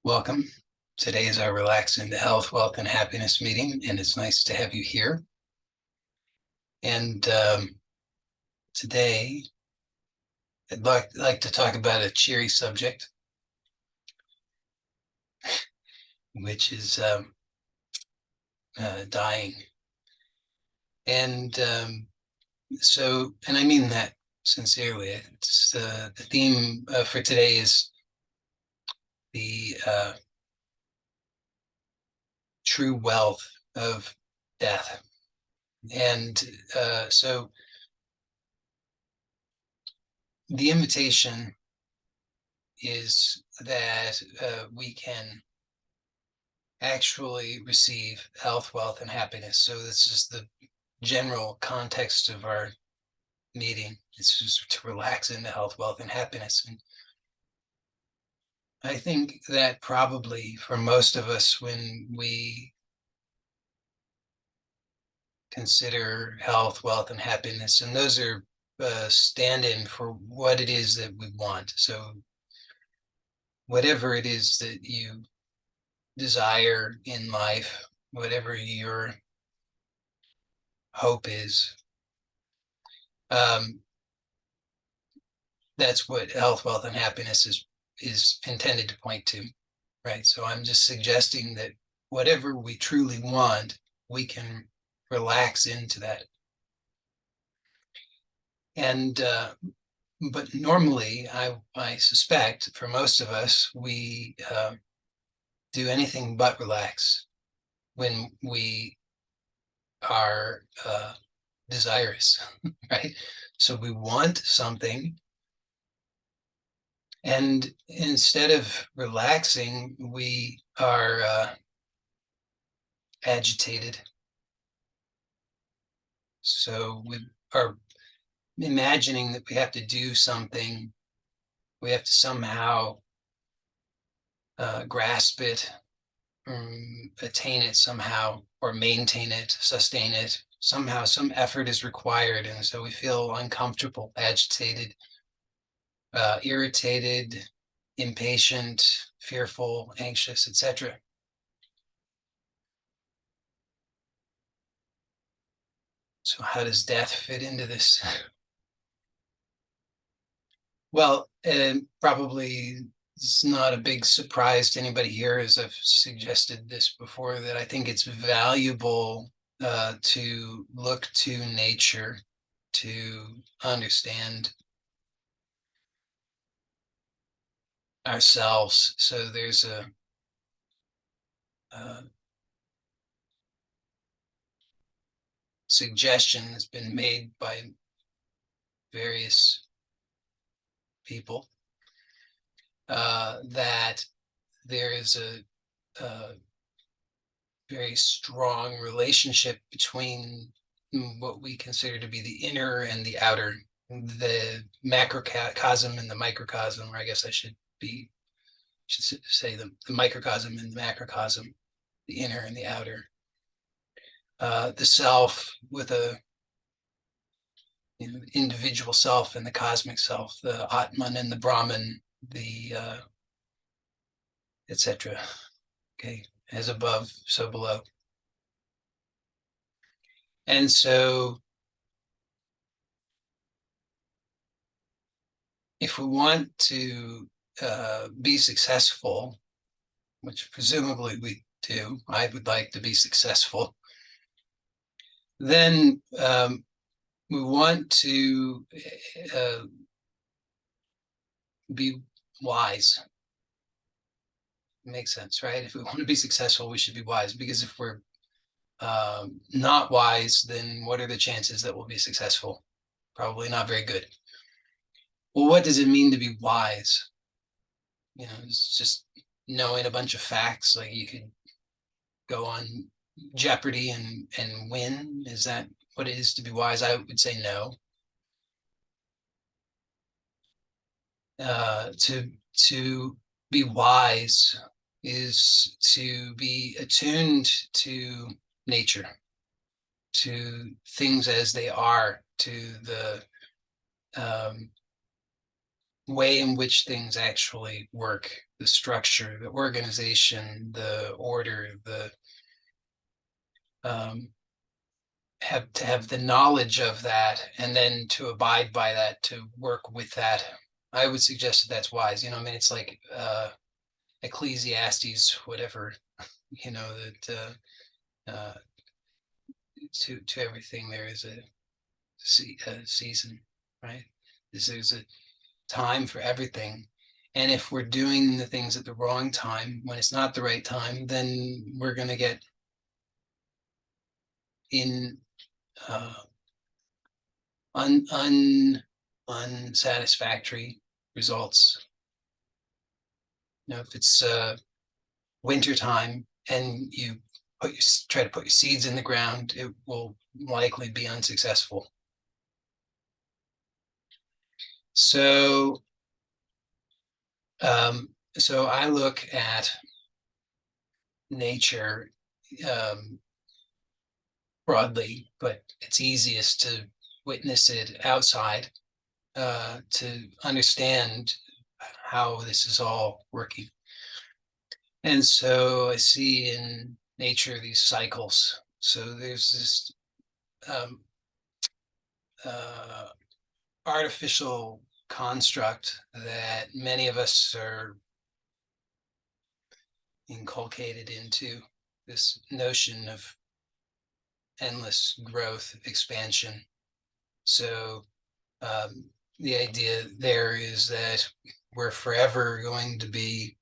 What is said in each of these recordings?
Welcome. Today is our Relax into Health, Wealth, and Happiness meeting, and it's nice to have you here. And today, I'd like to talk about a cheery subject, which is dying. And and I mean that sincerely. It's the theme for today is the true wealth of death. And so the invitation is that we can actually receive health, wealth, and happiness. So this is the general context of our meeting. It's just to relax into health, wealth, and happiness. And I think that probably for most of us, when we consider health, wealth, and happiness, and those are stand-in for what it is that we want. So whatever it is that you desire in life, whatever your hope is, that's what health, wealth, and happiness is intended to point to, right? So I'm just suggesting that whatever we truly want, we can relax into that. And but normally, I suspect for most of us, we do anything but relax when we are desirous, right? So we want something, and instead of relaxing, we are agitated. So we are imagining that we have to do something, we have to somehow grasp it, attain it somehow, or maintain it, sustain it. Somehow, some effort is required, and so we feel uncomfortable, agitated, irritated, impatient, fearful, anxious, etc. So how does death fit into this? Well, probably it's not a big surprise to anybody here, as I've suggested this before, that I think it's valuable to look to nature to understand ourselves. So there's a suggestion that's been made by various people that there is a very strong relationship between what we consider to be the inner and the outer, the macrocosm and the microcosm, or I guess I should say the microcosm and the macrocosm, the inner and the outer. The self with a individual self and the cosmic self, the Atman and the Brahman, the etc. Okay, as above, so below. And so if we want to be successful, which presumably we do, I would like to be successful, then we want to be wise. Makes sense, right? If we want to be successful, we should be wise, because if we're not wise, then what are the chances that we'll be successful? Probably not very good. Well, what does it mean to be wise? It's just knowing a bunch of facts, like you could go on Jeopardy and win. Is that what it is to be wise? I would say no. To be wise is to be attuned to nature, to things as they are, to the way in which things actually work, the structure, the organization, the order, the have the knowledge of that, and then to abide by that, to work with that. I would suggest that that's wise. I mean, it's like Ecclesiastes, whatever, that to everything there is a season, right? There's a time for everything. And if we're doing the things at the wrong time, when it's not the right time, then we're going to get in unsatisfactory results. If it's winter time and you try to put your seeds in the ground, it will likely be unsuccessful. So I look at nature broadly, but it's easiest to witness it outside to understand how this is all working. And so I see in nature these cycles. So there's this artificial construct that many of us are inculcated into, this notion of endless growth, expansion. So the idea there is that we're forever going to be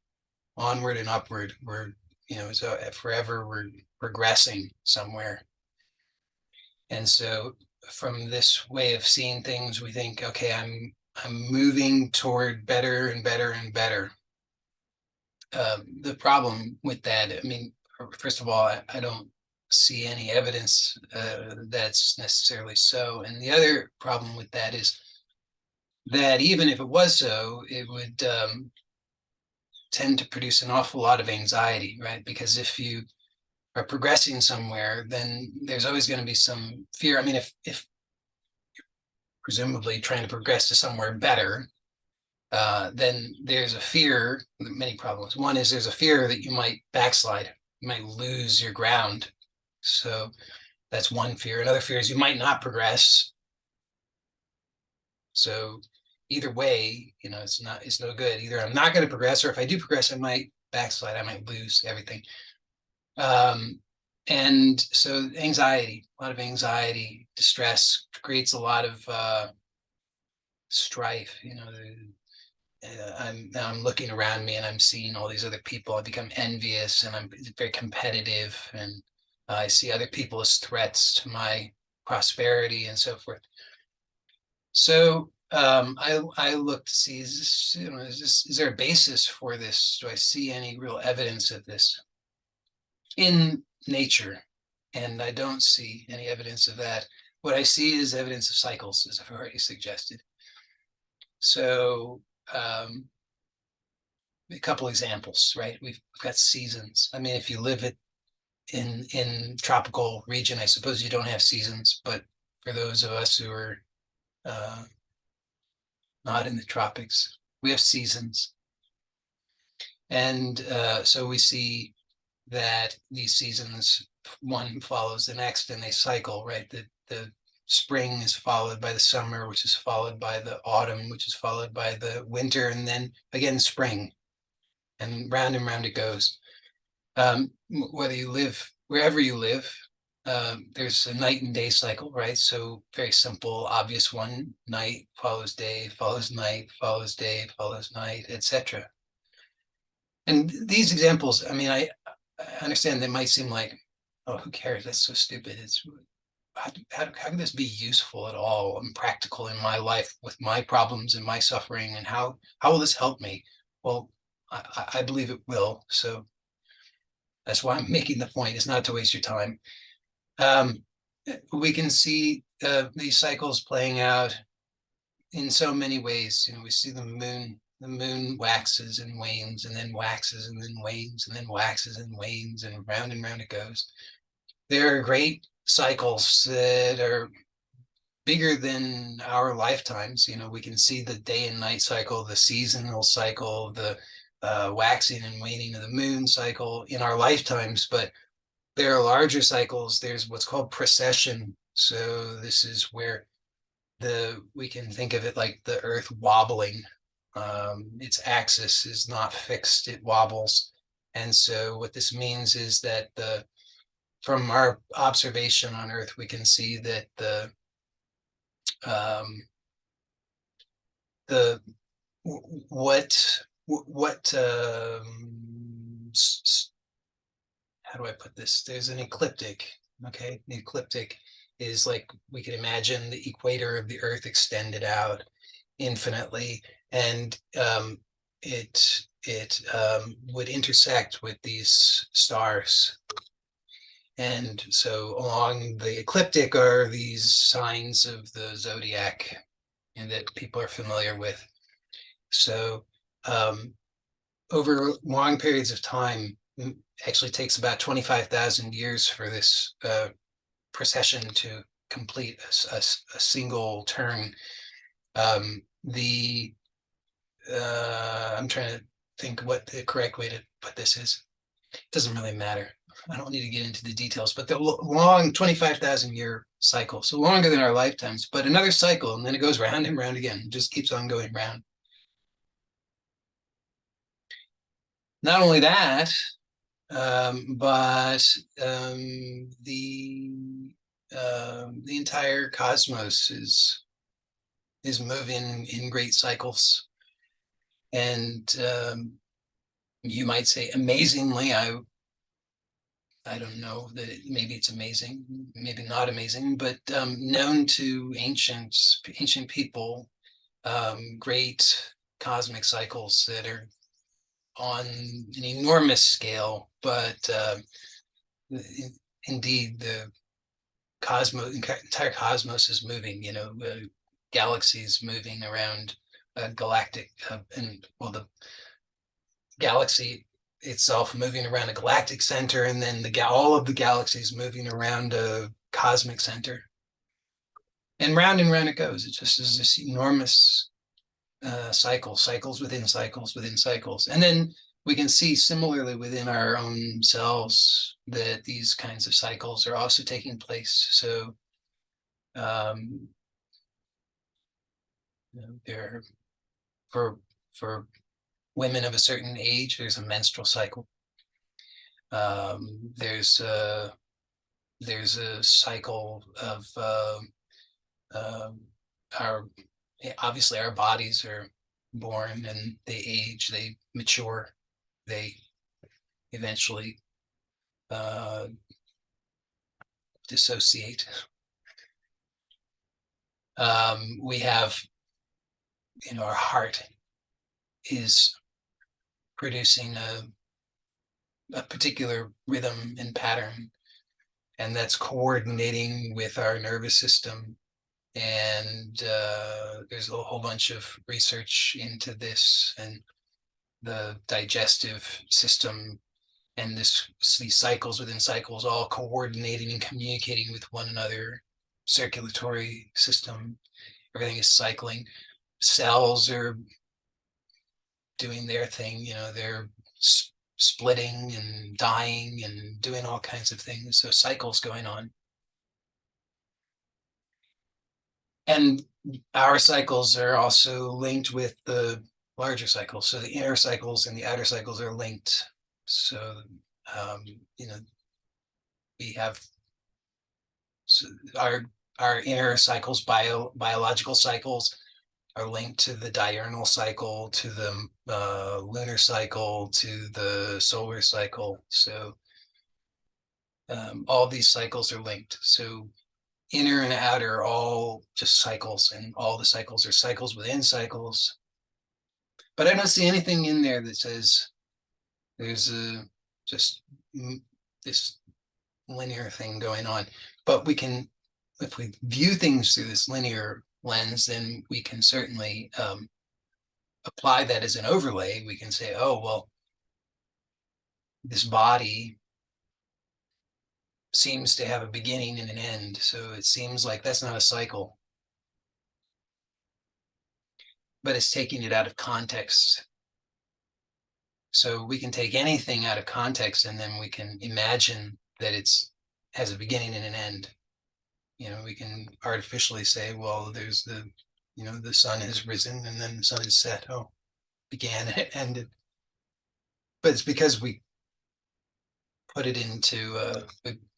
onward and upward. We're, so forever we're progressing somewhere. And so from this way of seeing things, we think, okay, I'm moving toward better and better and better. The problem with that, I mean, first of all, I don't see any evidence that's necessarily so. And the other problem with that is that even if it was so, it would tend to produce an awful lot of anxiety, right? Because if you are progressing somewhere, then there's always going to be some fear. I mean, if you're presumably trying to progress to somewhere better, then there's a fear, many problems. One is there's a fear that you might backslide, you might lose your ground. So that's one fear. Another fear is you might not progress. So either way, it's no good. Either I'm not going to progress, or if I do progress, I might backslide, I might lose everything. And so anxiety, a lot of anxiety, distress creates a lot of strife. I'm looking around me and I'm seeing all these other people. I become envious and I'm very competitive, and I see other people as threats to my prosperity and so forth. So I look to see, is there a basis for this? Do I see any real evidence of this in nature? And I don't see any evidence of that. What I see is evidence of cycles, as I've already suggested. So a couple examples, right? We've got seasons. I mean, if you live in tropical region, I suppose you don't have seasons, but for those of us who are not in the tropics, we have seasons. And so we see that these seasons, one follows the next and they cycle, right? The spring is followed by the summer, which is followed by the autumn, which is followed by the winter, and then again spring, and round it goes. Whether you live, wherever you live, there's a night and day cycle, right? So very simple, obvious one: night follows day, follows night, follows day, follows night, etc. And these examples, I mean, I understand they might seem like, oh, who cares? That's so stupid. It's how can this be useful at all and practical in my life with my problems and my suffering? And how will this help me? Well, I believe it will. So that's why I'm making the point. It's not to waste your time. We can see these cycles playing out in so many ways. We see the moon waxes and wanes, and then waxes and then wanes, and then waxes and wanes, and round it goes. There are great cycles that are bigger than our lifetimes. We can see the day and night cycle, the seasonal cycle, the waxing and waning of the moon cycle in our lifetimes, but there are larger cycles. There's what's called precession. So this is where we can think of it like the Earth wobbling. Its axis is not fixed; it wobbles. And so what this means is that from our observation on Earth, we can see that um, the what how do I put this? There's an ecliptic. Okay, the ecliptic is like we can imagine the equator of the Earth extended out infinitely, and it would intersect with these stars. And so along the ecliptic are these signs of the zodiac and that people are familiar with. So over long periods of time, actually takes about 25,000 years for this precession to complete a single turn. I'm trying to think what the correct way to put this is. It doesn't really matter. I don't need to get into the details, but the long 25,000 year cycle, so longer than our lifetimes, but another cycle, and then it goes round and round again. It just keeps on going round. Not only that, but the entire cosmos is moving in great cycles, and you might say amazingly. I don't know that maybe it's amazing, maybe not amazing, but known to ancient people, great cosmic cycles that are on an enormous scale, but indeed the entire cosmos is moving. Galaxies moving around a galactic, and well, the galaxy itself moving around a galactic center, and then all of the galaxies moving around a cosmic center, and round it goes. It just is this enormous cycles within cycles within cycles, and then we can see similarly within our own selves that these kinds of cycles are also taking place. So um, there, for women of a certain age, there's a menstrual cycle. There's a cycle of our obviously our bodies are born and they age, they mature, they eventually dissociate. We have, our heart is producing a particular rhythm and pattern, and that's coordinating with our nervous system. And there's a whole bunch of research into this and the digestive system and these cycles within cycles all coordinating and communicating with one another. Circulatory system, everything is cycling. Cells are doing their thing, they're splitting and dying and doing all kinds of things. So cycles going on. And our cycles are also linked with the larger cycles. So the inner cycles and the outer cycles are linked. So, we have our inner cycles, biological cycles, are linked to the diurnal cycle, to the lunar cycle, to the solar cycle. So all these cycles are linked. So inner and outer are all just cycles, and all the cycles are cycles within cycles. But I don't see anything in there that says there's just this linear thing going on. But we can, if we view things through this linear lens, then we can certainly apply that as an overlay. We can say, oh, well, this body seems to have a beginning and an end. So it seems like that's not a cycle. but it's taking it out of context. So we can take anything out of context and then we can imagine that it's has a beginning and an end. We can artificially say, well, there's the sun has risen and then the sun has set. Oh, began and it ended. But it's because we put it into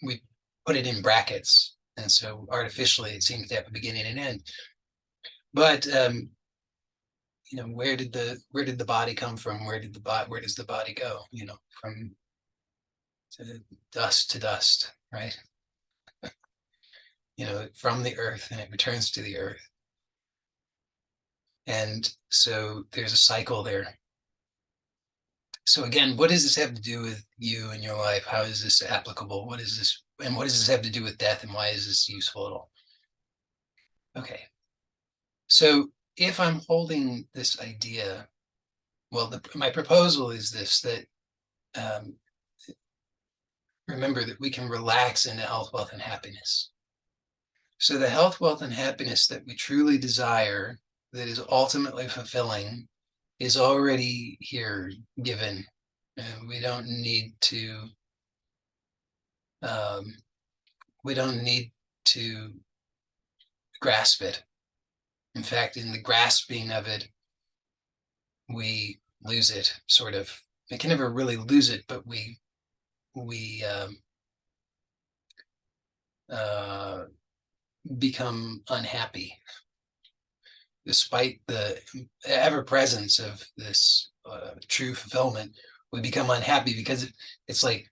we put it in brackets, and so artificially it seems to have a beginning and end. But where did the body come from? Where does the body go? From dust to dust, right? From the earth, and it returns to the earth. And so there's a cycle there. So again, what does this have to do with you and your life? How is this applicable? What is this, and what does this have to do with death, and why is this useful at all? Okay. So if I'm holding this idea, well, my proposal is this, that um, remember that we can relax into health, wealth, and happiness. So the health, wealth, and happiness that we truly desire, that is ultimately fulfilling, is already here, given. We don't need to. We don't need to grasp it. In fact, in the grasping of it, we lose it. Sort of. We can never really lose it, but we uh, become unhappy despite the ever presence of this true fulfillment. We become unhappy because it's like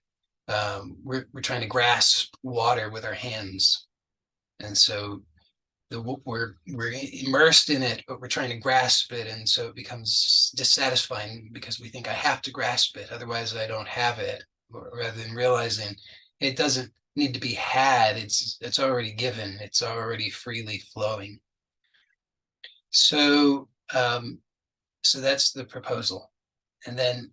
we're trying to grasp water with our hands, and so we're immersed in it, but we're trying to grasp it, and so it becomes dissatisfying because we think I have to grasp it, otherwise I don't have it. Rather than realizing it doesn't need to be had, it's already given, it's already freely flowing. So so that's the proposal. And then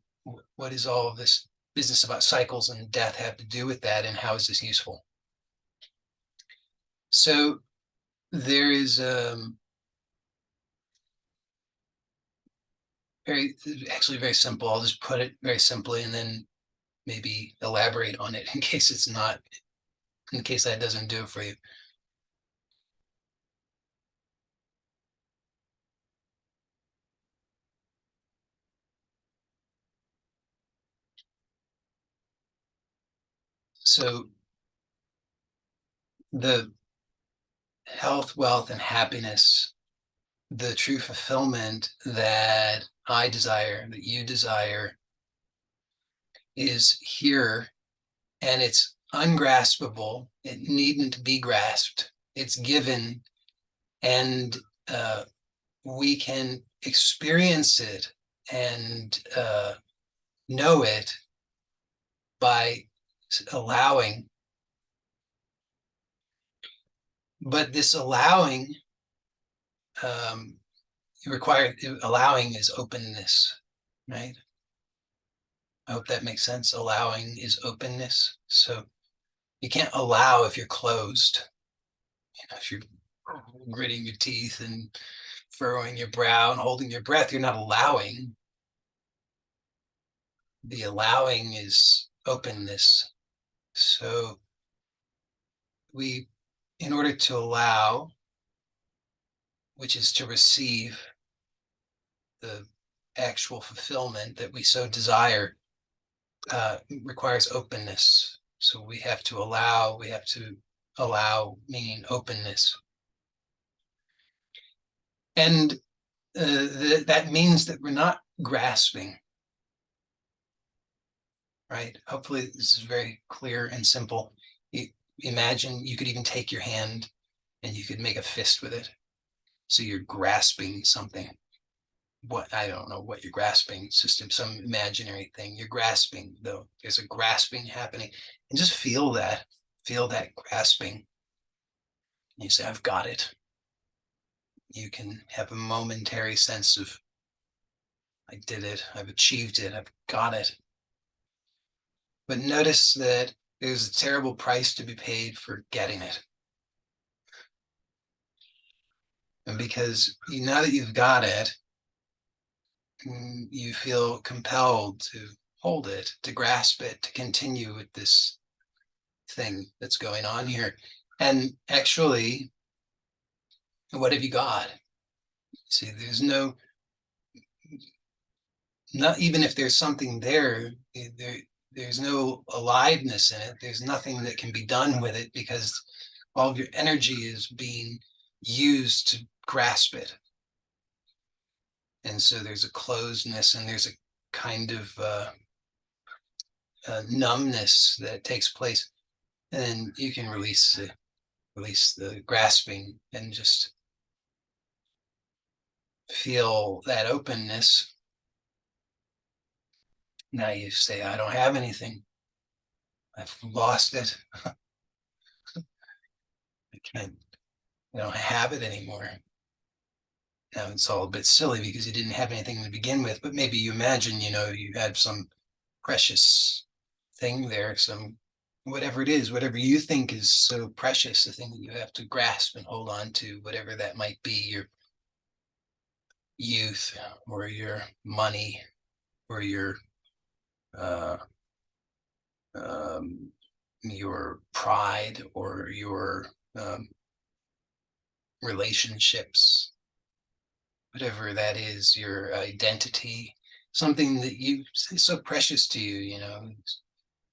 what is all of this business about cycles and death have to do with that, and how is this useful? So there is very simple. I'll just put it very simply and then maybe elaborate on it in case that doesn't do it for you. So the health, wealth, and happiness, the true fulfillment that I desire, that you desire, is here, and it's ungraspable. It needn't be grasped. It's given, and we can experience it and know it by allowing. But this allowing um, allowing is openness, right? I hope that makes sense. Allowing is openness. So you can't allow if you're closed. If you're gritting your teeth and furrowing your brow and holding your breath, you're not allowing. The allowing is openness. So in order to allow, which is to receive the actual fulfillment that we so desire, requires openness. So we have to allow, meaning openness. And that means that we're not grasping, right? Hopefully this is very clear and simple. Imagine you could even take your hand and you could make a fist with it. So you're grasping something. I don't know what you're grasping, system, some imaginary thing. You're grasping, though. There's a grasping happening. And just feel that grasping. And you say, I've got it. You can have a momentary sense of, I did it, I've achieved it, I've got it. But notice that there's a terrible price to be paid for getting it. And because now that you've got it, you feel compelled to hold it, to grasp it, to continue with this thing that's going on here. And actually, what have you got? See, there's no, not even if there's something there, there's no aliveness in it. There's nothing that can be done with it because all of your energy is being used to grasp it. And so there's a closedness and there's a kind of numbness that takes place. And then you can release the grasping and just feel that openness. Now you say, I don't have anything. I've lost it. I can't, I don't have it anymore. Now it's all a bit silly because you didn't have anything to begin with, but maybe you imagine, you had some precious thing there, some whatever it is, whatever you think is so precious, the thing that you have to grasp and hold on to, whatever that might be, your youth or your money or uh, your pride or your relationships, whatever that is, your identity, something that you is so precious to you,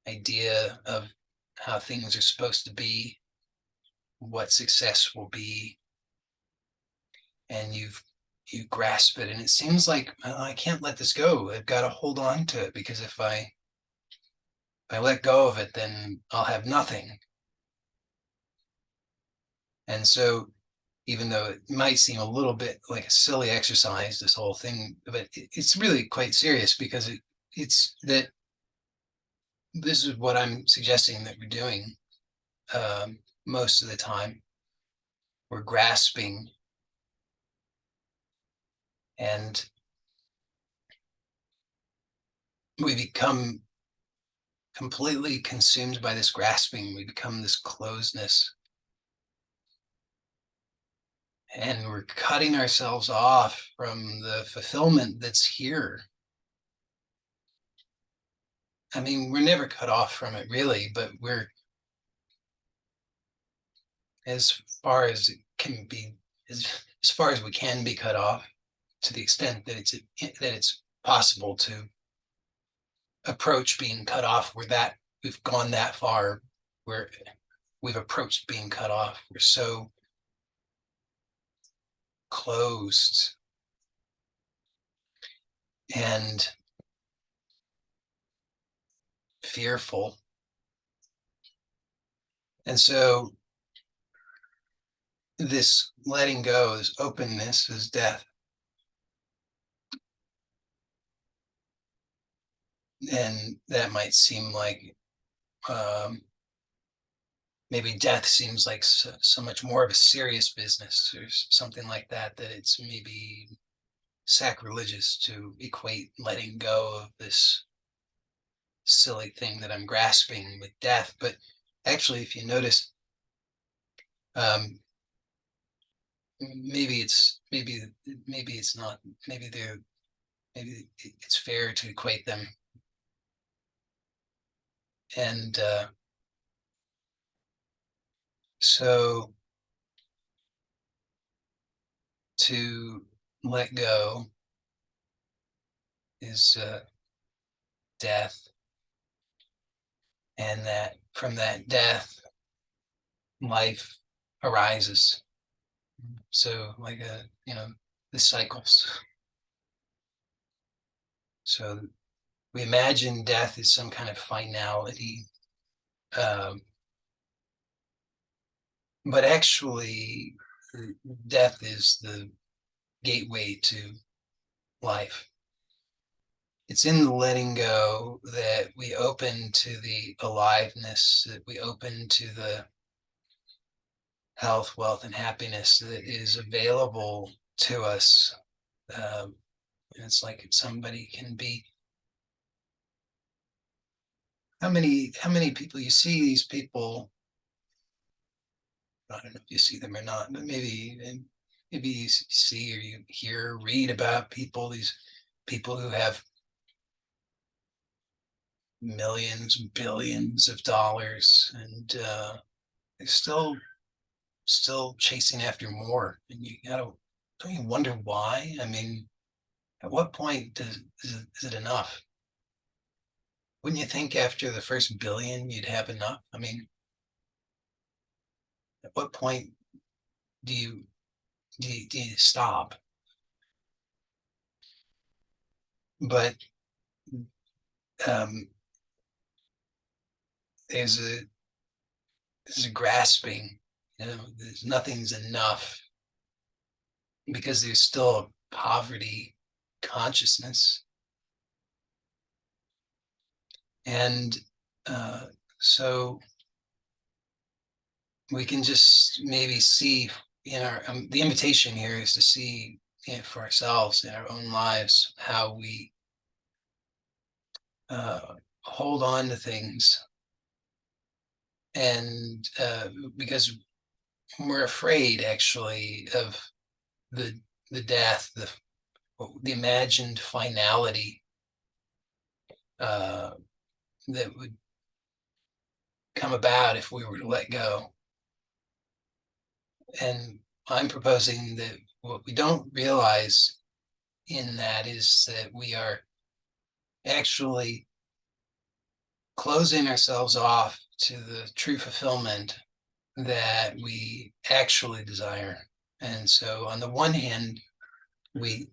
idea of how things are supposed to be, what success will be, and you grasp it, and it seems like, well, I can't let this go. I've got to hold on to it because if I let go of it, then I'll have nothing. And so, even though it might seem a little bit like a silly exercise, this whole thing, but it's really quite serious because it's that this is what I'm suggesting that we're doing most of the time. We're grasping and we become completely consumed by this grasping. We become this closeness and we're cutting ourselves off from the fulfillment that's here. I mean, we're never cut off from it really, but we're as far as it can be, as far as we can be cut off, to the extent that it's possible to approach being cut off. We've gone that far where we've approached being cut off. We're so closed and fearful. And so this letting go, this openness is death. And that might seem like maybe death seems like so much more of a serious business or something like that, that it's maybe sacrilegious to equate letting go of this silly thing that I'm grasping with death. But actually, if you notice, um, maybe it's not. Maybe it's fair to equate them. And so to let go is death, and that from that death, life arises. So like the cycles. So we imagine death is some kind of finality, um, but actually, death is the gateway to life. It's in the letting go that we open to the aliveness, that we open to the health, wealth, and happiness that is available to us. Um, it's like somebody can be. How many people you see these people? I don't know if you see them or not, but maybe you see or you hear, read about people, these people who have millions, billions of dollars, and they're still chasing after more. And don't you wonder why? I mean, at what point is it enough? Wouldn't you think after the first billion you'd have enough? I mean, at what point do you stop? But um, there's a there's a grasping. There's nothing's enough because there's still a poverty consciousness, and uh, so we can just maybe see in our the invitation here is to see, for ourselves in our own lives, how we uh, hold on to things, and because we're afraid actually of the the death, the imagined finality uh, that would come about if we were to let go. And I'm proposing that what we don't realize in that is that we are actually closing ourselves off to the true fulfillment that we actually desire. And so, on the one hand, we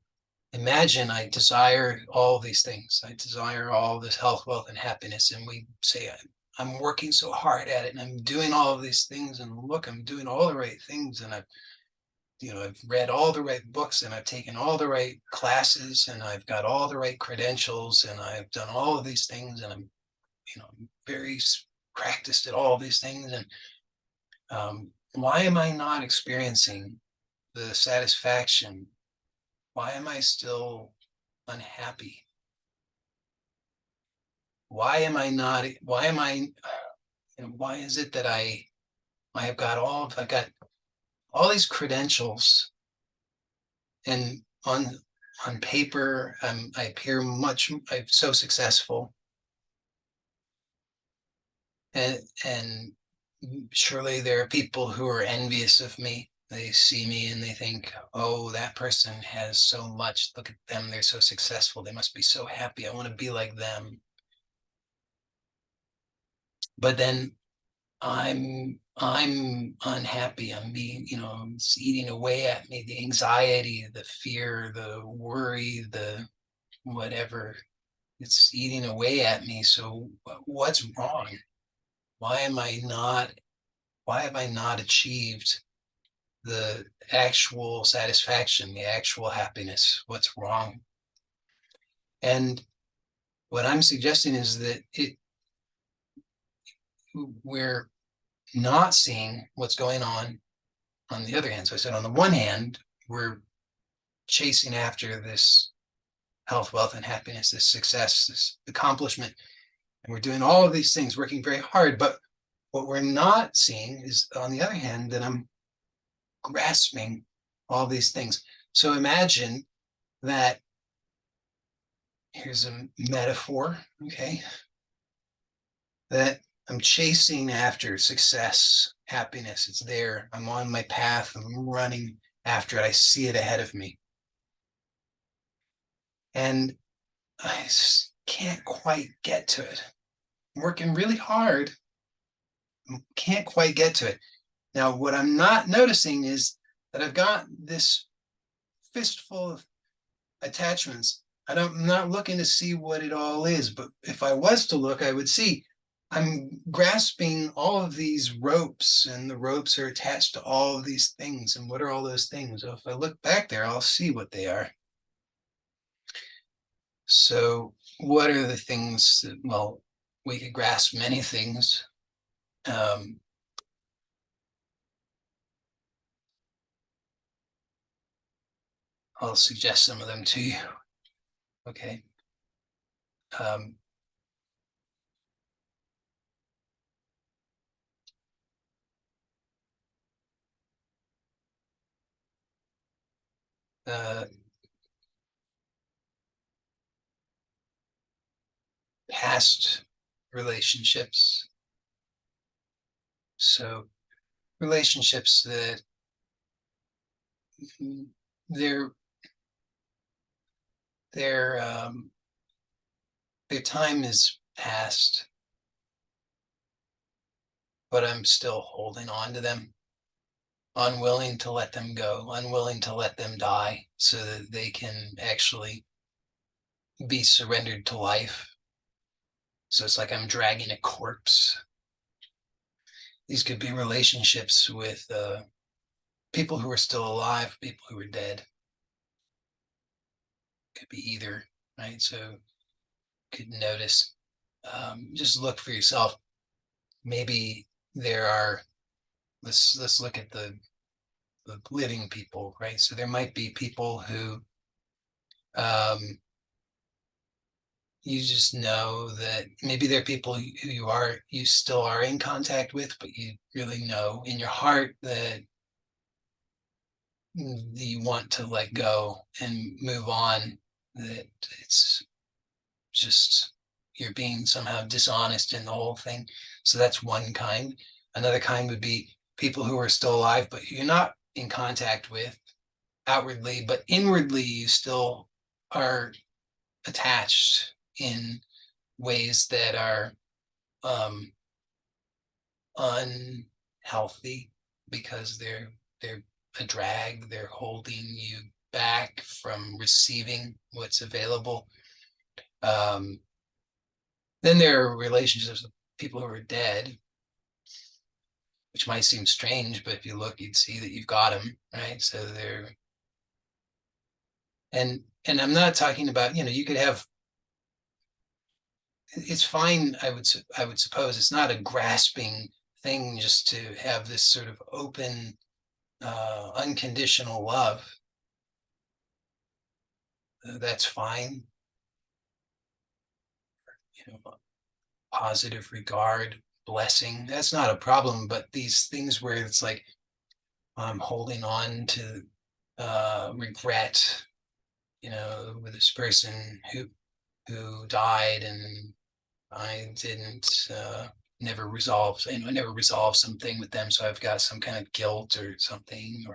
imagine I desire all these things. I desire all this health, wealth, and happiness. And we say, I'm working so hard at it and I'm doing all of these things. And look, I'm doing all the right things. And I've read all the right books and I've taken all the right classes and I've got all the right credentials and I've done all of these things and I'm, very practiced at all of these things. And why am I not experiencing the satisfaction? Why am I still unhappy? Why am I not? Why am I? Why is it that I've got all these credentials, and on paper I appear I'm so successful, and surely there are people who are envious of me. They see me and they think, oh, that person has so much. Look at them. They're so successful. They must be so happy. I want to be like them. But then I'm unhappy. I'm being, it's eating away at me. The anxiety, the fear, the worry, the whatever, it's eating away at me. So what's wrong? Why am I not, why have I not achieved the actual satisfaction, the actual happiness? What's wrong? And what I'm suggesting is that we're not seeing what's going on the other hand. So I said, on the one hand, we're chasing after this health, wealth, and happiness, this success, this accomplishment. And we're doing all of these things, working very hard. But what we're not seeing is, on the other hand, that I'm grasping all these things. So imagine that here's a metaphor, okay, that I'm chasing after success, happiness. It's there. I'm on my path. I'm running after it. I see it ahead of me. And I can't quite get to it. I'm working really hard. Can't quite get to it. Now, what I'm not noticing is that I've got this fistful of attachments. I'm not looking to see what it all is, but if I was to look, I would see I'm grasping all of these ropes, and the ropes are attached to all of these things. And what are all those things? So if I look back there, I'll see what they are. So, what are the things that, well, we could grasp many things. Um, I'll suggest some of them to you. Okay. Um, uh, past relationships. So relationships that their their their time is past, but I'm still holding on to them, unwilling to let them go, unwilling to let them die, so that they can actually be surrendered to life. So it's like I'm dragging a corpse. These could be relationships with people who are still alive, people who are dead. Could be either, right? So could notice, just look for yourself. Maybe there are. Let's look at the living people, right? So there might be people who um, you just know that maybe they're people who you still are in contact with, but you really know in your heart that you want to let go and move on, that it's just you're being somehow dishonest in the whole thing. So that's one kind. Another kind would be people who are still alive, but you're not in contact with outwardly, but inwardly you still are attached in ways that are um, unhealthy, because they're a drag. They're holding you back from receiving what's available. Um, then there are relationships with people who are dead, which might seem strange, but if you look, you'd see that you've got them, right? So they're and I'm not talking about, you could have. It's fine. I would suppose it's not a grasping thing just to have this sort of open, unconditional love. That's fine. Positive regard, blessing. That's not a problem. But these things where it's like I'm holding on to regret, with this person who died, and I didn't never resolve, I never resolved something with them, so I've got some kind of guilt or something,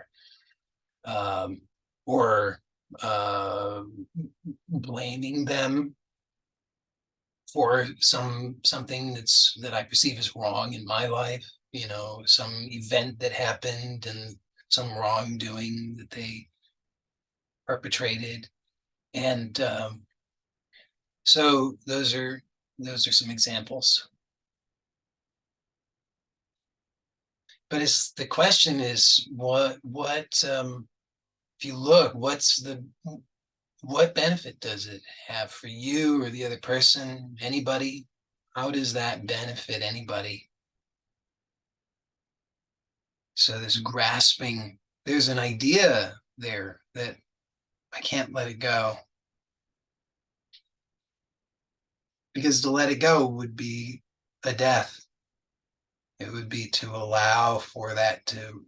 um, or uh, blaming them for something that I perceive as wrong in my life, some event that happened and some wrongdoing that they perpetrated. And so those are some examples. But it's the question is what if you look, what benefit does it have for you or the other person, anybody? How does that benefit anybody? So this grasping, there's an idea there that I can't let it go, because to let it go would be a death. It would be to allow for that to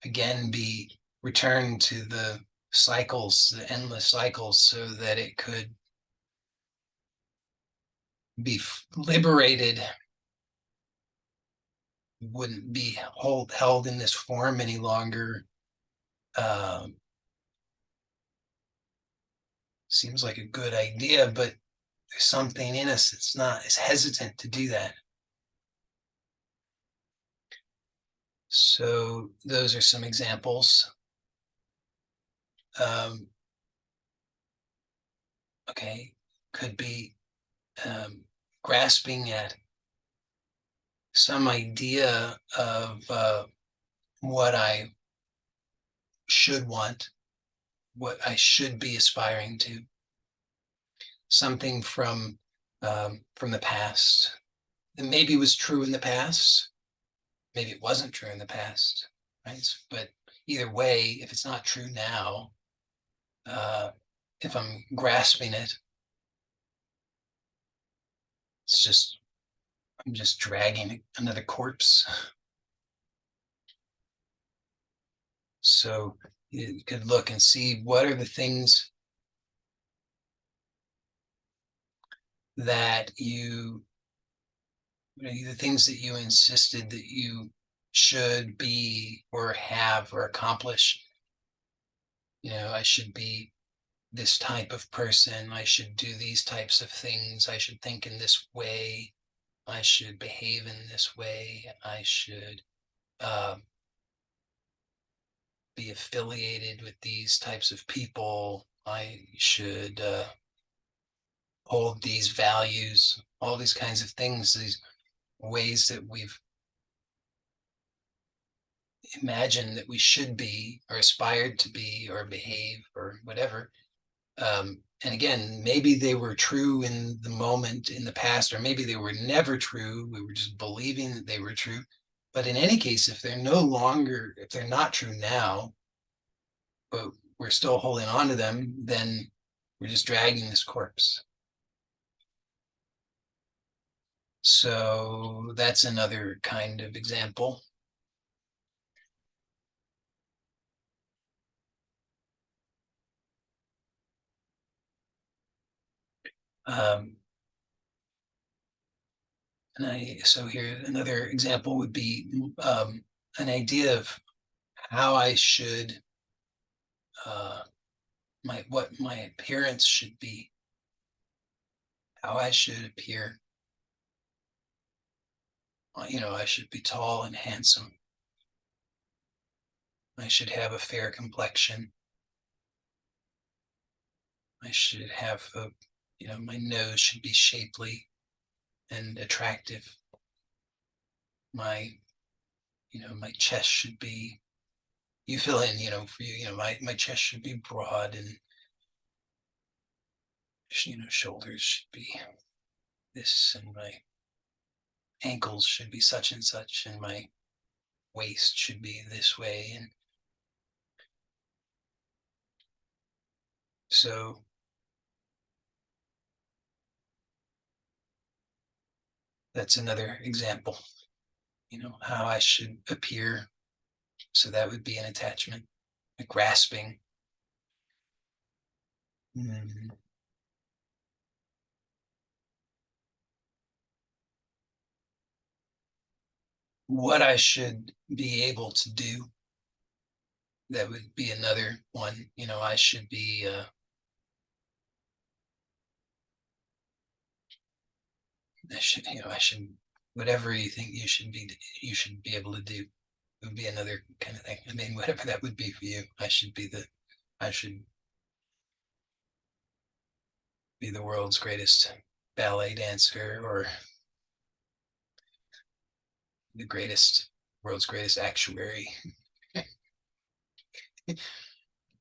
again be returned to the cycles, the endless cycles, so that it could be liberated, wouldn't be held in this form any longer. Um, Seems like a good idea, but there's something in us that's not, is hesitant to do that. So those are some examples. Um, okay, could be grasping at some idea of what I should want, what I should be aspiring to, something from the past. And maybe it was true in the past, maybe it wasn't true in the past, right? But either way, if it's not true now, uh, if I'm grasping it, I'm just dragging another corpse. So you could look and see what are the things that the things that you insisted that you should be or have or accomplish. I should be this type of person. I should do these types of things. I should think in this way. I should behave in this way. I should be affiliated with these types of people. I should hold these values, all these kinds of things, these ways that we've imagined that we should be or aspired to be or behave or whatever. And again, maybe they were true in the moment in the past, or maybe they were never true. We were just believing that they were true. But in any case, if they're not true now, but we're still holding on to them, then we're just dragging this corpse. So that's another kind of example. Um, so here another example would be an idea of how I should what my appearance should be, how I should appear. I should be tall and handsome. I should have a fair complexion. I should have my nose should be shapely and attractive. My, my chest should be, you fill in, for you, my chest should be broad and, shoulders should be this and my ankles should be such and such and my waist should be this way. And so that's another example, how I should appear. So that would be an attachment, a grasping. Mm. What I should be able to do, that would be another one. I should be, I should, whatever you think you should be able to do. It would be another kind of thing. I mean, whatever that would be for you, I should be the world's greatest ballet dancer or the world's greatest actuary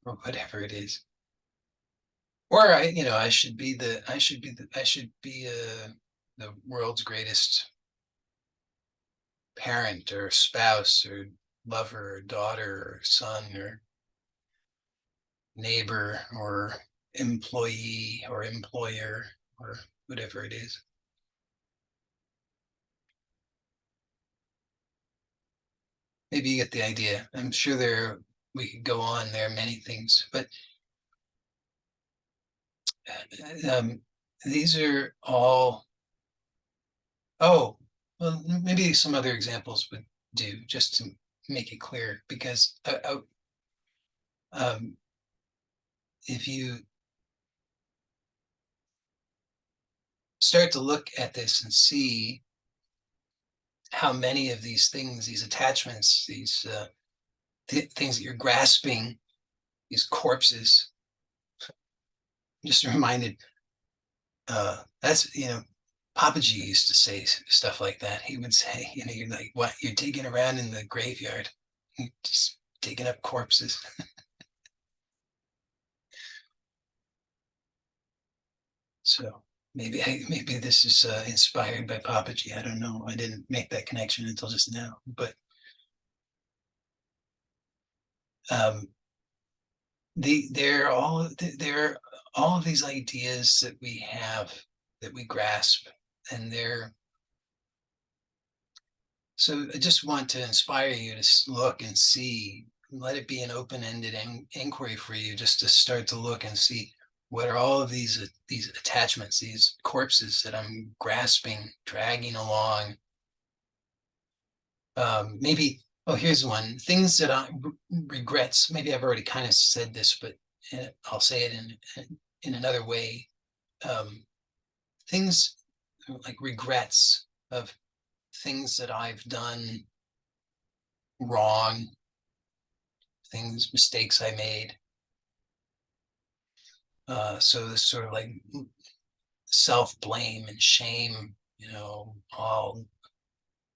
or whatever it is. Or I should be the world's greatest parent or spouse or lover or daughter or son or neighbor or employee or employer or whatever it is. Maybe you get the idea. I'm sure we could go on. There are many things, but um, these are all. Oh, well, maybe some other examples would do just to make it clear. Because um, if you start to look at this and see how many of these things, these attachments, these things that you're grasping, these corpses, just reminded. That's Papaji used to say stuff like that. He would say, you're like, what? You're digging around in the graveyard, you're just digging up corpses. So maybe this is inspired by Papaji. I don't know. I didn't make that connection until just now. But um, there are all of these ideas that we have that we grasp, and they're so I just want to inspire you to look and see. Let it be an open-ended inquiry for you, just to start to look and see What are all of these attachments, these corpses that I'm grasping, dragging along? Maybe, oh, here's one. Things that I regrets. Maybe I've already kind of said this, but I'll say it in another way. Things like regrets of things that I've done wrong, things, mistakes I made. So this sort of like self-blame and shame, all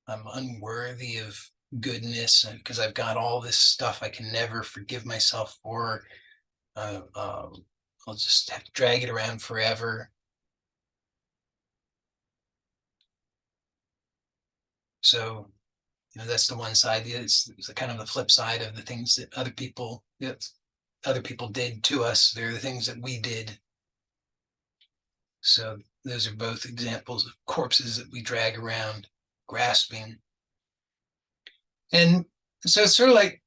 I'm unworthy of goodness because I've got all this stuff I can never forgive myself for. I'll just have to drag it around forever. So, that's the one side. It's the kind of the flip side of the things that other people did to us. They're the things that we did. So those are both examples of corpses that we drag around, grasping. And so it's sort of like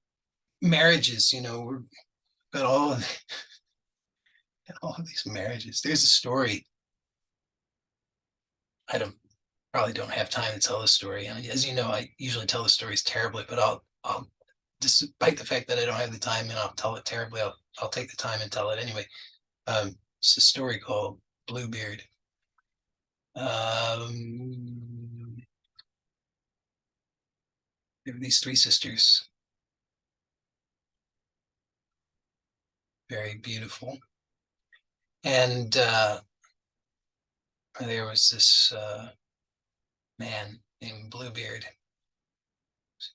marriages, we've got all of these marriages. There's a story. I probably don't have time to tell the story. And as you know, I usually tell the stories terribly, but I'll despite the fact that I don't have the time and I'll tell it terribly, I'll take the time and tell it anyway. It's a story called Bluebeard. There were these three sisters, very beautiful. And there was this man named Bluebeard,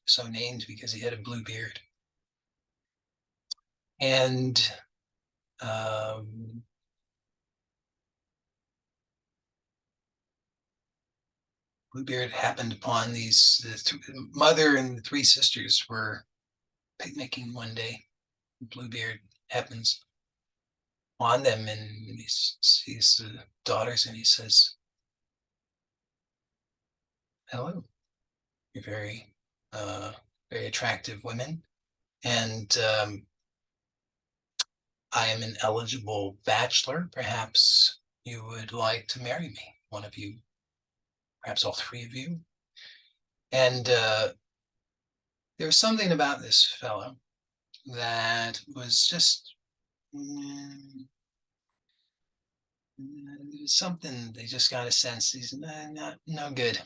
so named because he had a blue beard. And Bluebeard happened upon the mother and the three sisters were picnicking one day. Bluebeard happens on them and he sees the daughters and he says, "Hello, you're very attractive women. And I am an eligible bachelor. Perhaps you would like to marry me, one of you, perhaps all three of you." And there was something about this fellow that was just something they just got a sense he's not no good.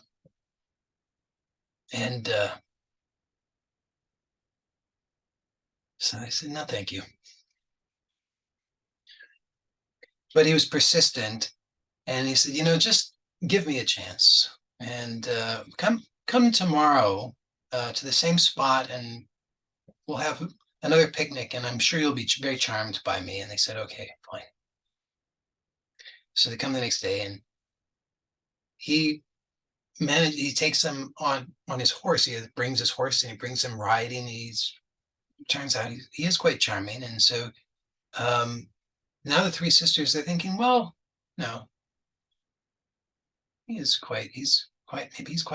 And so I said, "No, thank you." But he was persistent, and he said, "Just give me a chance, and come tomorrow to the same spot, and we'll have another picnic, and I'm sure you'll be very charmed by me." And they said, "Okay, fine." So they come the next day, and he he takes them on his horse. He brings his horse and he brings them riding. Turns out he is quite charming. And so um, now the three sisters, they're thinking, well, no, maybe he's quite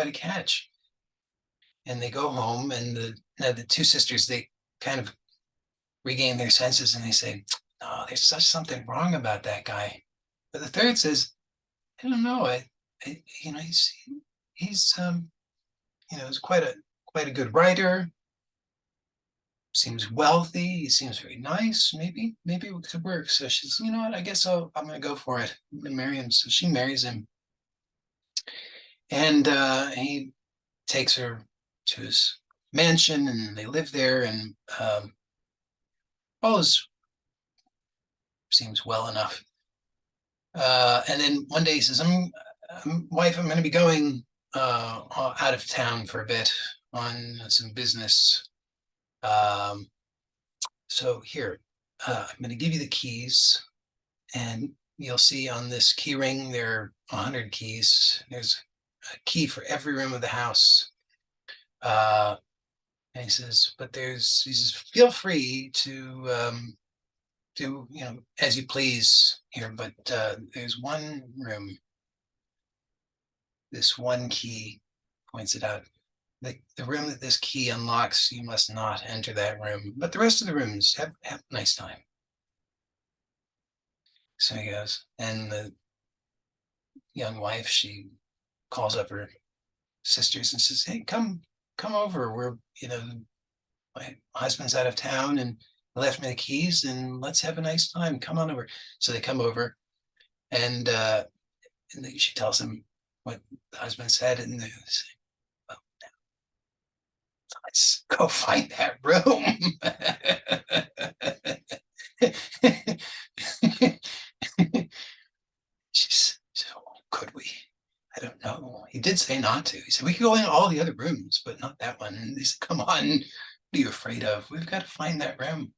a catch. And they go home, and the two sisters, they kind of regain their senses and they say, "No, there's such something wrong about that guy." But the third says, "I don't know. He's he's quite a good writer. Seems wealthy. He seems very nice. Maybe it could work." So she says, "You know what? I guess I'm gonna go for it. I'm gonna marry him." So she marries him, and he takes her to his mansion, and they live there, and all is seems well enough. And then one day he says, "Wife, I'm going to be going out of town for a bit on some business. Um, so here, I'm going to give you the keys, and you'll see on this key ring there are 100 keys. There's a key for every room of the house." And he says, he says, "Feel free to do as you please here, but there's one room, this one key," points it out. The room that this key unlocks, you must not enter that room, but the rest of the rooms, have a nice time." So he goes, and the young wife, she calls up her sisters and says, "Hey, come over. We're, my husband's out of town and left me the keys, and let's have a nice time. Come on over." So they come over, and she tells him what the husband said, and they say, "Well, let's go find that room." So could we? I don't know. He did say not to. He said we could go in all the other rooms, but not that one. And they said, "Come on, what are you afraid of? We've got to find that room.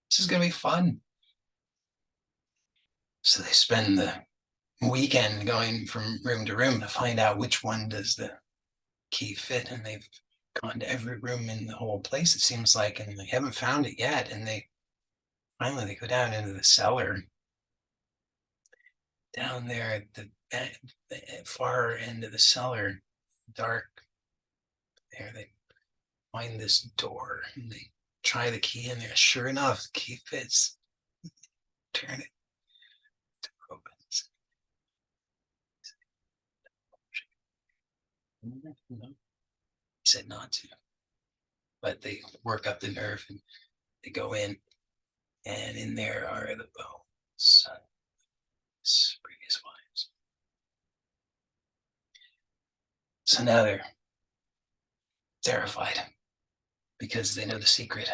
This is gonna be fun." So they spend the weekend going from room to room to find out which one does the key fit, and they've gone to every room in the whole place, it seems like, and they haven't found it yet. And they finally they go down into the cellar down there at the far end of the cellar, dark there. They find this door and they try the key in there. Sure enough, the key fits. Turn it, door opens. He said not to, but they work up the nerve and they go in, and in there are the bones of his previous wives. So now they're terrified because they know the secret.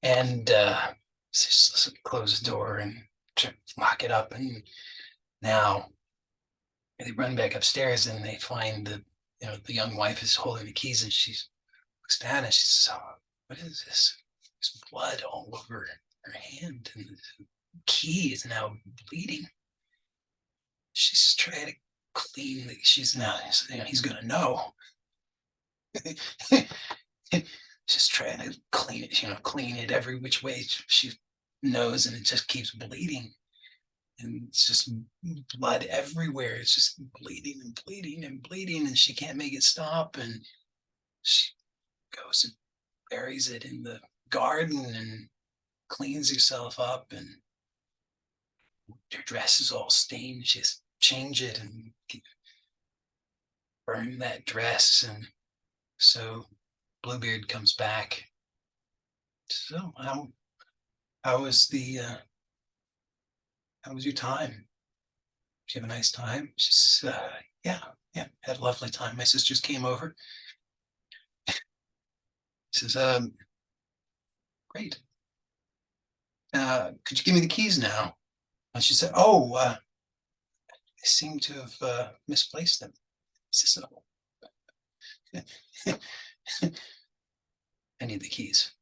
And just close the door and lock it up. And now they run back upstairs and they find the young wife is holding the keys, and she looks down and she says, "Oh, what is this? There's blood all over her hand, and the key is now bleeding." She's trying to clean she's now, he's gonna know. She's trying to clean it, clean it every which way she knows, and it just keeps bleeding. And it's just blood everywhere. It's just bleeding and bleeding and bleeding, and she can't make it stop. And she goes and buries it in the garden and cleans herself up, and her dress is all stained. She has to change it and burn that dress. And so Bluebeard comes back. So how was the how was your time? Did you have a nice time? She says, yeah, had a lovely time. My sisters came over. She says, great. Could you give me the keys now? And she said, "Oh, I seem to have misplaced them." He says, "Oh, I need the keys."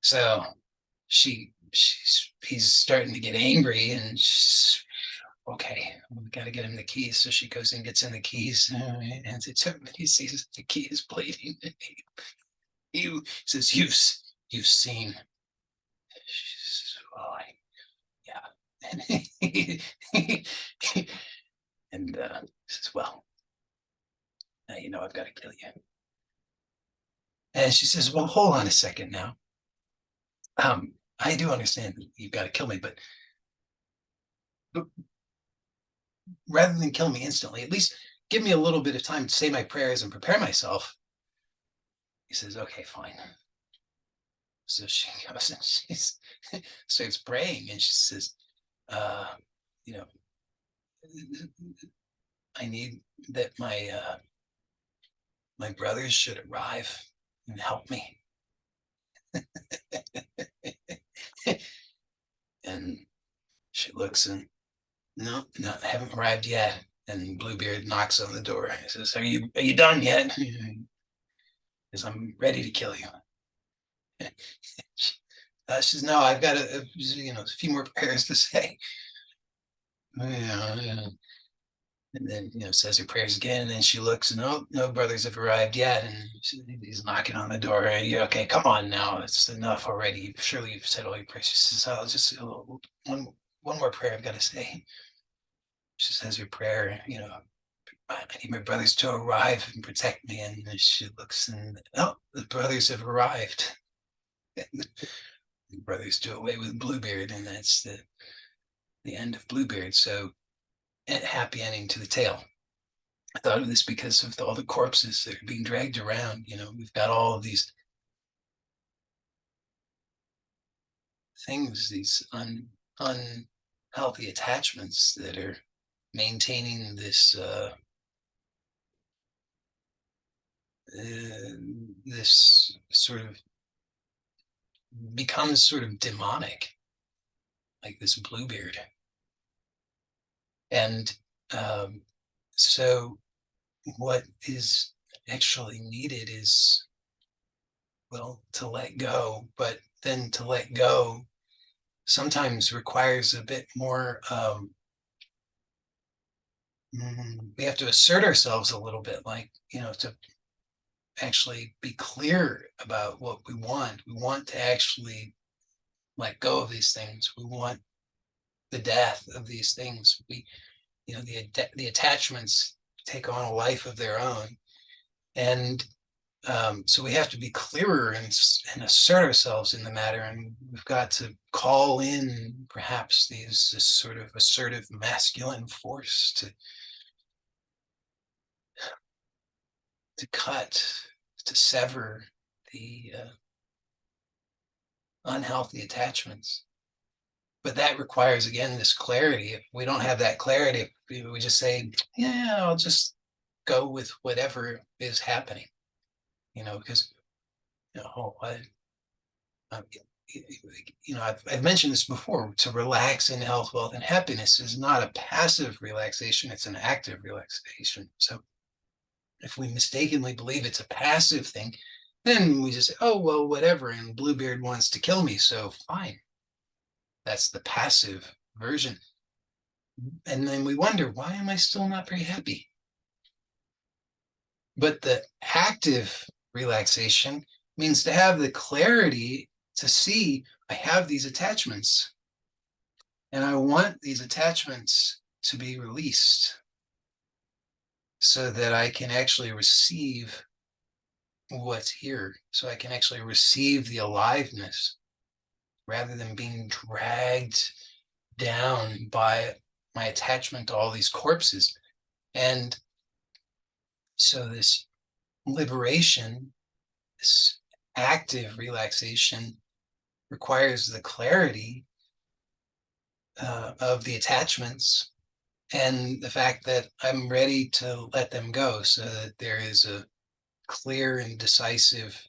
So he's starting to get angry, and she's, "Okay, we got to get him the keys." So she goes and gets him the keys, and he hands it to him, and he sees the key is bleeding. He says, "You've seen." She says, "Oh, yeah." And he says, "Well, now you know I've got to kill you." And she says, "Well, hold on a second now. I do understand that you've got to kill me, but rather than kill me instantly, at least give me a little bit of time to say my prayers and prepare myself." He says, "Okay, fine." So she goes and she starts praying, and she says, uh, you know, "I need that my brothers should arrive and help me." And she looks, and no, I haven't arrived yet. And Bluebeard knocks on the door. He says, "Are you done yet?" He says, "I'm ready to kill you." She says, "No, I've got a few more prayers to say." Yeah, yeah. And then says her prayers again, and then she looks, and no brothers have arrived yet. And he's knocking on the door. Okay, come on now, it's enough already. Surely you've said all your prayers. She says, "I'll just one more prayer I've got to say." She says her prayer, "I need my brothers to arrive and protect me." And she looks, and the brothers have arrived. brothers do away with Bluebeard, and that's the end of Bluebeard. So, happy ending to the tale. I thought of this because of all the corpses that are being dragged around. We've got all of these things, these unhealthy attachments that are maintaining this sort of becomes sort of demonic, like this Bluebeard. And um, so what is actually needed is, well, to let go, but then to let go sometimes requires a bit more. We have to assert ourselves a little bit, like, to actually be clear about what we want. We want to actually let go of these things. We want the death of these things. The attachments take on a life of their own, and so we have to be clearer and assert ourselves in the matter, and we've got to call in perhaps this sort of assertive masculine force to cut, to sever the unhealthy attachments. But that requires, again, this clarity. If we don't have that clarity, if we just say, yeah, I'll just go with whatever is happening, because, I, I've mentioned this before. To relax in health, wealth, and happiness is not a passive relaxation, it's an active relaxation. So if we mistakenly believe it's a passive thing, then we just say, oh, well, whatever. And Bluebeard wants to kill me, so fine. That's the passive version. And then we wonder, why am I still not very happy? But the active relaxation means to have the clarity to see I have these attachments and I want these attachments to be released so that I can actually receive what's here. So I can actually receive the aliveness rather than being dragged down by my attachment to all these corpses. And so this liberation, this active relaxation, requires the clarity of the attachments and the fact that I'm ready to let them go, so that there is a clear and decisive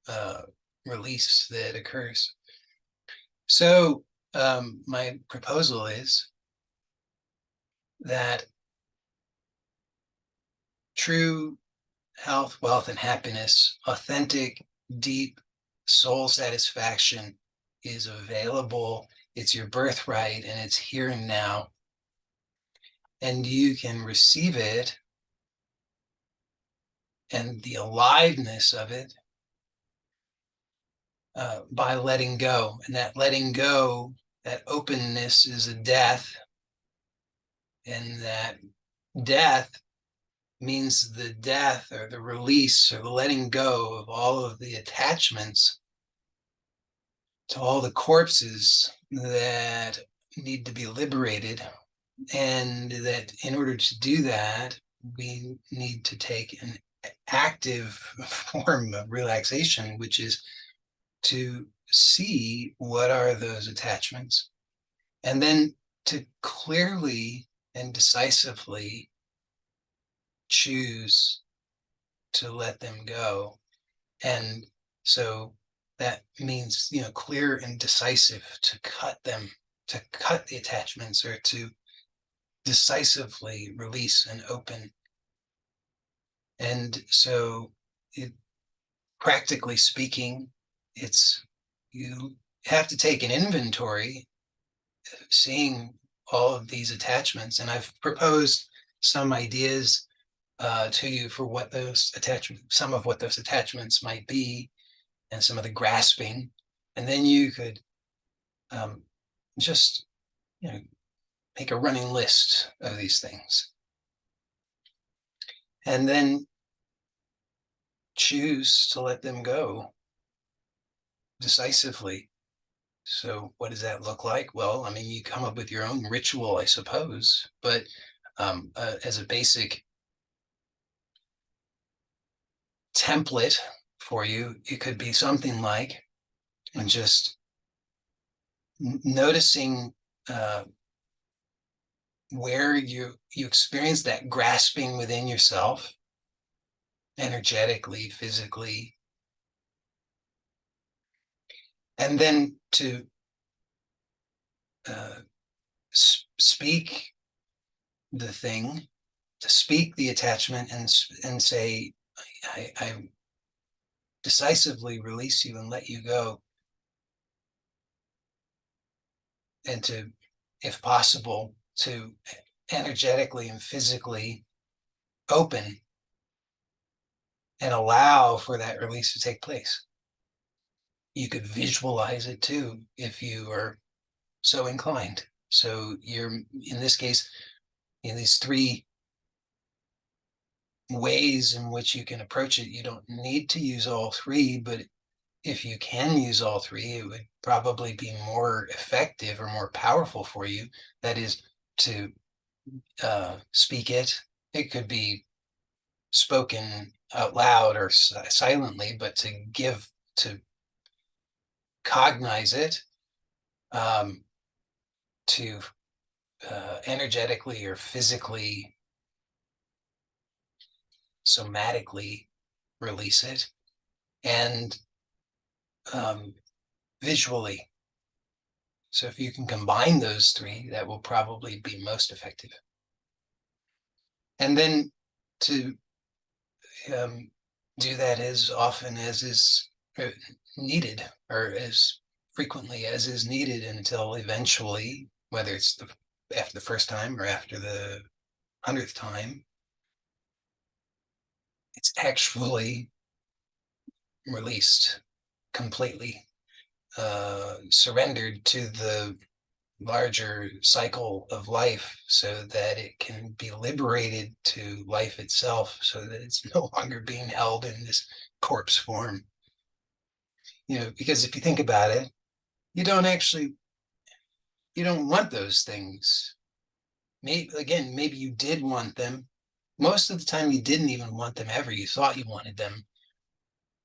uh, release that occurs. So my proposal is that true health, wealth, and happiness, authentic, deep soul satisfaction is available. It's your birthright and it's here and now. And you can receive it and the aliveness of it by letting go. And that letting go, that openness is a death. And that death means the death or the release or the letting go of all of the attachments to all the corpses that need to be liberated. And that in order to do that, we need to take an active form of relaxation, which is to see what are those attachments and then to clearly and decisively choose to let them go. And so that means, clear and decisive, to cut them, to cut the attachments, or to decisively release and open. And so practically speaking, you have to take an inventory, seeing all of these attachments. And I've proposed some ideas to you for what those attachments, some of what those attachments might be, and some of the grasping. And then you could just, make a running list of these things. And then choose to let them go decisively. So what does that look like? Well, I mean, you come up with your own ritual, I suppose, but as a basic template for you, it could be something like just noticing uh, where you experience that grasping within yourself, energetically, physically, and then to uh, speak the thing, to speak the attachment, and say, I decisively release you and let you go, and to, if possible, to energetically and physically open and allow for that release to take place. You could visualize it too if you are so inclined. So you're, in this case, in these three ways in which you can approach it. You don't need to use all three, but if you can use all three, it would probably be more effective or more powerful for you. That is to speak it. It could be spoken out loud or silently, but to cognize it, um, to energetically or physically, somatically release it, and visually. So if you can combine those three, that will probably be most effective. And then to do that as often as is needed, or as frequently as is needed, until eventually, whether it's after the first time or after the 100th time, it's actually released completely, surrendered to the larger cycle of life, so that it can be liberated to life itself, so that it's no longer being held in this corpse form. Because if you think about it, you don't actually, you don't want those things. Maybe you did want them. Most of the time you didn't even want them ever. You thought you wanted them,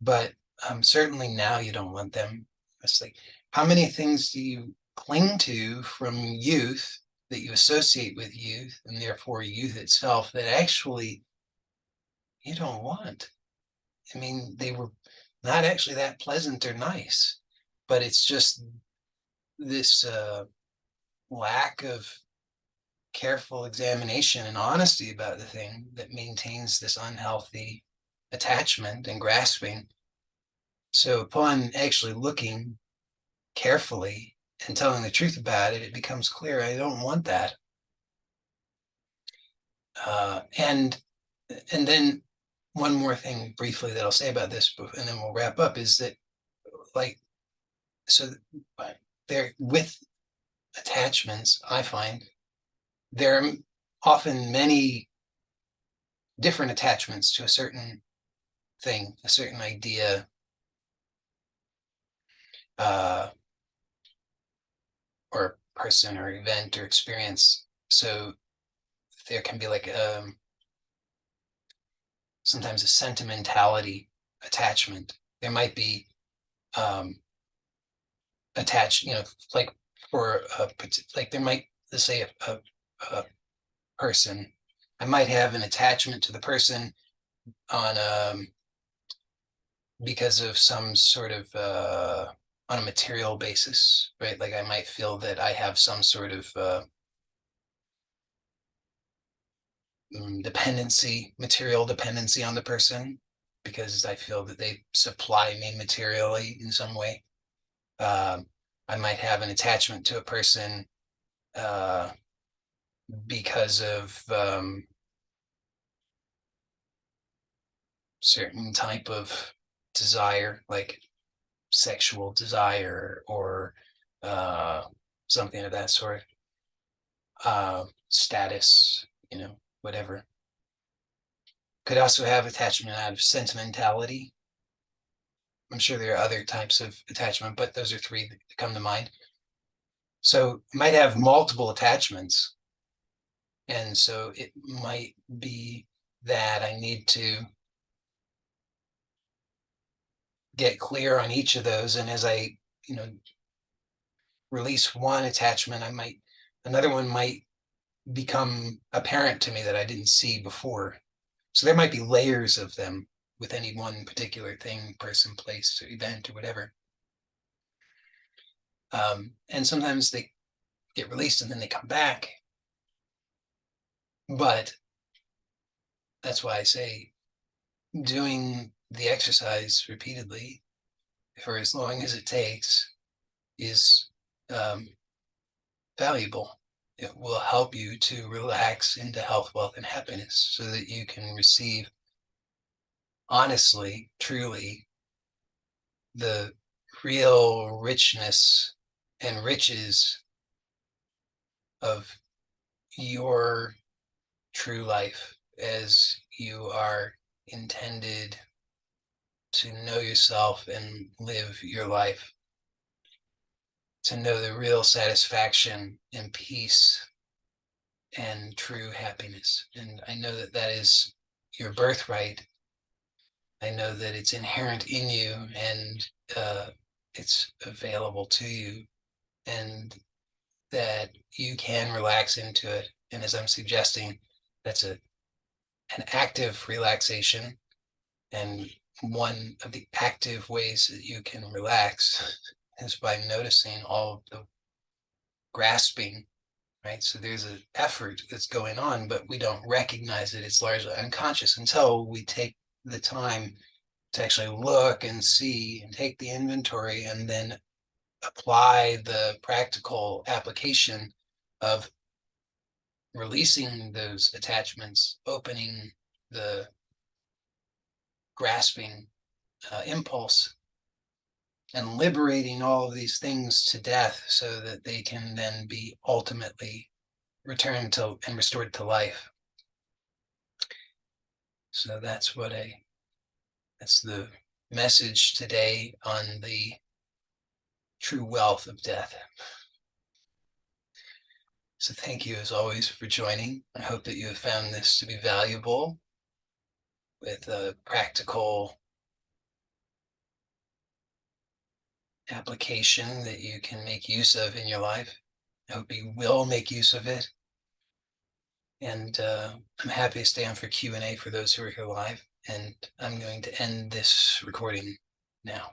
but certainly now you don't want them. It's like, how many things do you cling to from youth, that you associate with youth, and therefore youth itself, that actually you don't want? I mean, they were not actually that pleasant or nice, but it's just this lack of careful examination and honesty about the thing that maintains this unhealthy attachment and grasping. So upon actually looking carefully and telling the truth about it, it becomes clear, I don't want that. And then one more thing briefly that I'll say about this, and then we'll wrap up, is that, like, so there, with attachments, I find there are often many different attachments to a certain thing, a certain idea, uh, or person or event or experience. So there can be like sometimes a sentimentality attachment. There might be attached, like for like there might, let's say a person, I might have an attachment to the person on because of some sort of on a material basis, right? Like I might feel that I have some sort of material dependency on the person, because I feel that they supply me materially in some way. I might have an attachment to a person because of certain type of desire, like sexual desire, or uh, something of that sort. Status, whatever. Could also have attachment out of sentimentality. I'm sure there are other types of attachment, but those are three that come to mind. So might have multiple attachments. And so it might be that I need to get clear on each of those. And as I, release one attachment, another one might become apparent to me that I didn't see before. So there might be layers of them with any one particular thing, person, place, or event, or whatever. And sometimes they get released and then they come back. But that's why I say doing the exercise repeatedly for as long as it takes is valuable. It will help you to relax into health, wealth, and happiness so that you can receive honestly, truly, the real richness and riches of your true life as you are intended to know yourself and live your life, to know the real satisfaction and peace and true happiness. And I know that that is your birthright. I know that it's inherent in you, and it's available to you, and that you can relax into it. And as I'm suggesting, that's an active relaxation. And one of the active ways that you can relax is by noticing all of the grasping, right? So there's an effort that's going on, but we don't recognize it. It's largely unconscious until we take the time to actually look and see and take the inventory and then apply the practical application of releasing those attachments, opening the grasping impulse, and liberating all of these things to death so that they can then be ultimately returned to and restored to life. So that's the message today on the true wealth of death. So thank you as always for joining. I hope that you have found this to be valuable with a practical application that you can make use of in your life. I hope you will make use of it. And I'm happy to stay on for Q&A for those who are here live. And I'm going to end this recording now.